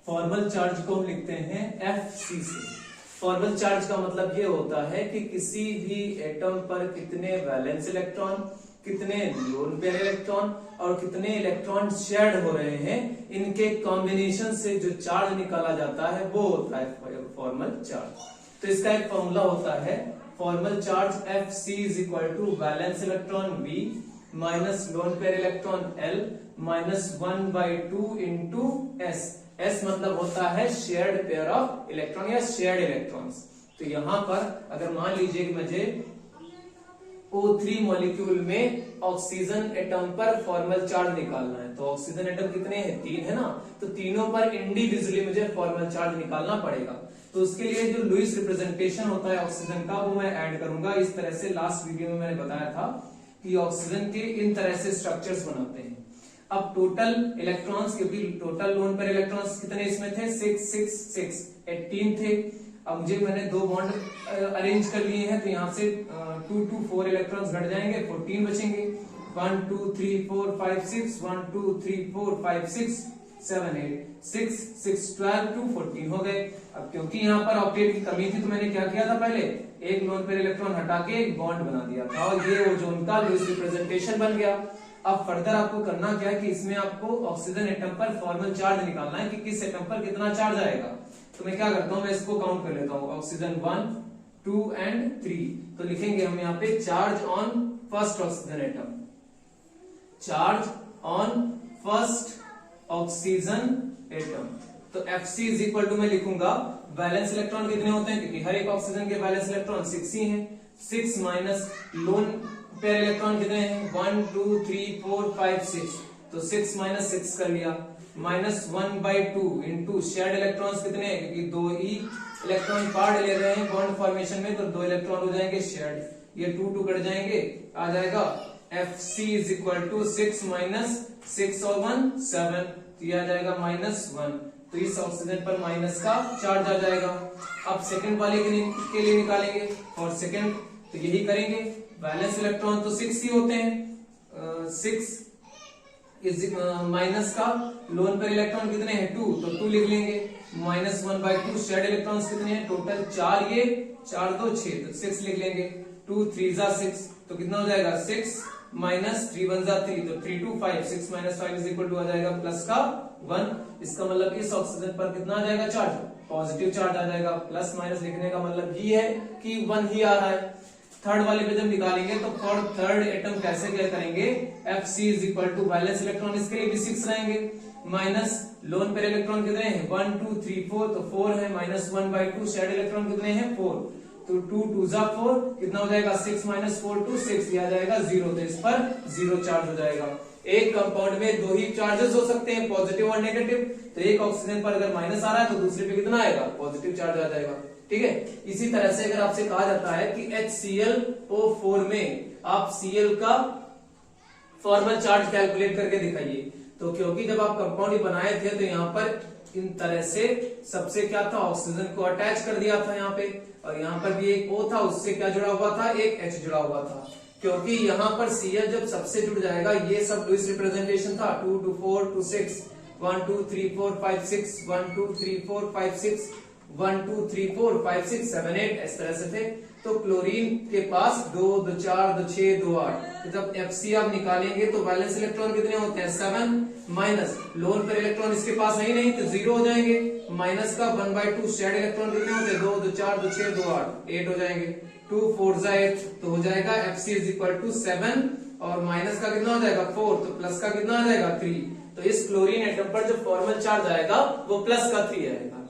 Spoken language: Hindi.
फॉर्मल चार्ज को हम लिखते हैं Fc से। फॉर्मल चार्ज का मतलब ये होता है कि किसी भी एटम पर कितने वैलेंस इलेक्ट्रॉन, कितने लोन पेयर इलेक्ट्रॉन और कितने इलेक्ट्रॉन शेयर्ड हो रहे हैं, इनके कॉम्बिनेशन से जो चार्ज निकाला जाता है वो होता है फॉर्मल चार्ज। तो इसका एक फॉर्मूला होता है formal charge Fc is equal to valence electron V minus lone pair electron L minus 1/2 into S। S मतलब होता है शेयर्ड पेयर ऑफ इलेक्ट्रॉन या शेयर्ड इलेक्ट्रॉन्स। तो यहां पर अगर मान लीजिए कि मुझे O3 मॉलिक्यूल में ऑक्सीजन एटम पर फॉर्मल चार्ज निकालना है, तो ऑक्सीजन एटम कितने हैं, 3 है ना, तो तीनों पर इंडिविजुअली मुझे फॉर्मल चार्ज निकालना पड़ेगा। तो उसके लिए जो लुईस रिप्रेजेंटेशन होता है ऑक्सीजन का वो मैं ऐड करूंगा इस तरह से। लास्ट वीडियो में मैंने बताया था कि ऑक्सीजन के इन तरह से स्ट्रक्चर्स बनाते हैं। अब टोटल इलेक्ट्रॉन्स, क्योंकि टोटल लोन पर इलेक्ट्रॉन्स कितने इसमें थे, 6 6 6 18 थे। अब मुझे मैंने 2 बॉन्ड अरेंज कर लिए हैं, तो यहाँ से 2 2 4 इलेक्ट्रॉन्स घट जाएंगे, 14 बचेंगे। 1 2 3 4 5 6 1 2 3 4 5 6 7 8 6 6 12 2 14 हो गए। अब क्योंकि यहाँ पर ऑक्टेट की कमी थी तो मैंने क्या किया था, पहले एक लोन पेयर इलेक्ट्रॉन हटा के एक बॉन्ड बना दिया था और ये ओजोन का लुईस रिप्रेजेंटेशन बन गया। अब फर्दर आपको करना क्या है कि इसमें आपको ऑक्सीजन एटम पर फॉर्मल चार्ज निकालना है कि किस एटम पर कितना चार्ज आएगा। तो मैं क्या करता हूं, मैं इसको काउंट कर लेता हूं, ऑक्सीजन 1 2 एंड 3। तो लिखेंगे हम यहाँ पे charge on first oxygen atom, charge on first oxygen atom. तो Fc इज इक्वल टू मैं लिखूंगा वैलेंस इलेक्ट्रॉन कितने होते हैं, क्योंकि हर एक ऑक्सीजन के वैलेंस इलेक्ट्रॉन 6 ही हैं। 6 माइनस लोन पेयर इलेक्ट्रॉन कितने हैं, 1 2 3 4 5 6, तो 6 माइनस 6 कर लिया, माइनस 1/2 इंटू शेयर्ड इलेक्ट्रॉन्स कितने हैं, क्योंकि 2 ही इलेक्ट्रॉन पार्ट ले रहे हैं बॉन्ड फॉर्मेशन में, तो 2 इलेक्ट्रॉन हो जाएंगे शेयर्ड, ये 2 2 कट जाएंगे, आ जाएगा Fc is equal to 6 minus 6 और 1 7, तो ये आ जाएगा -1। तो इस ऑक्सीजन पर माइनस का चार्ज आ जाएगा। अब सेकंड वाले के लिए निकालेंगे और सेकंड, तो यही करेंगे। वैलेंस इलेक्ट्रॉन तो 6 ही होते हैं, 6 इज माइनस का लोन पर इलेक्ट्रॉन कितने हैं 2, तो 2 लिख लेंगे, माइनस 1/2 शेयर्ड इलेक्ट्रॉन्स कितने हैं टोटल 4, ये 4 2 6, तो 6 लिख लेंगे, 2 3 जा 6, तो कितना हो जाएगा 6 माइनस 3 1 जा 3, तो 3 2 5, 6 माइनस 5 इज इक्वल टू आ जाएगा प्लस का 1। इसका मतलब इस ऑक्सीजन पर कितना आ जाएगा चार्ज, पॉजिटिव चार्ज आ जाएगा। प्लस माइनस लिखने का मतलब ये है कि 1 ही आ रहा है। थर्ड वाले पे जब निकालेंगे तो फॉर थर्ड एटम कैसे क्या करेंगे, Fc is equal to valence electron इसके लिए भी 6 रहेंगे, माइनस लोन पेयर इलेक्ट्रॉन कितने हैं 1 2 3 4, तो 4 है, माइनस 1/2 शेयर्ड इलेक्ट्रॉन कितने हैं 4, तो 2 2 जा 4, कितना हो जाएगा 6 माइनस 4 2 6, यह आ जाएगा 0, तो इस पर 0 चार्ज हो जाएगा। एक कंपाउंड में 2 ही चार्जेस हो सकते हैं, पॉजिटिव और नेगेटिव, तो एक ऑक्सीजन पर अगर माइनस आ रहा है तो दूसरे पे कितना आएगा, पॉजिटिव चार्ज आ जाएगा। ठीक है, इसी तरह से अगर आपसे कहा जाता है कि HClO4 में आप Cl का फॉर्मल चार्ज कैलकुलेट करके दिखाइए, तो क्योंकि जब आप कंपाउंड बनाए थे तो यहाँ पर इन तरह से सबसे क्या था, ऑक्सीजन को अटैच कर दिया था यहाँ पे, और यहाँ पर भी एक O था, उससे क्या जुड़ा हुआ था, एक H जुड़ा हुआ था। क्योंकि यहाँ पर Cl जब सबसे जुड़ जाएगा, ये सब लुईस रिप्रेजेंटेशन था 2 2 4 2 6 1 2 3 4 5 6 1 2 3 4 5 6 1 2 3 4 5 6 7 8 इस तरह से थे। तो क्लोरीन के पास 2 2 4 2 6 2 8, तो जब Fc आप निकालेंगे तो वैलेंस इलेक्ट्रॉन कितने होते हैं 7, माइनस लोन पर इलेक्ट्रॉन इसके पास है ही नहीं तो 0 हो जाएंगे, माइनस का 1/2 शेयर्ड इलेक्ट्रॉन कितने होते हैं 2 2 4 2 6 2 8 8 हो जाएंगे, 2 4 जा 8, तो हो जाएगा Fc इज इक्वल टू 7 और माइनस का कितना हो जाएगा 4, तो प्लस का कितना आ जाएगा 3। तो इस क्लोरीन एटम पर जो फॉर्मल चार्ज आएगा वो प्लस का 3 आएगा।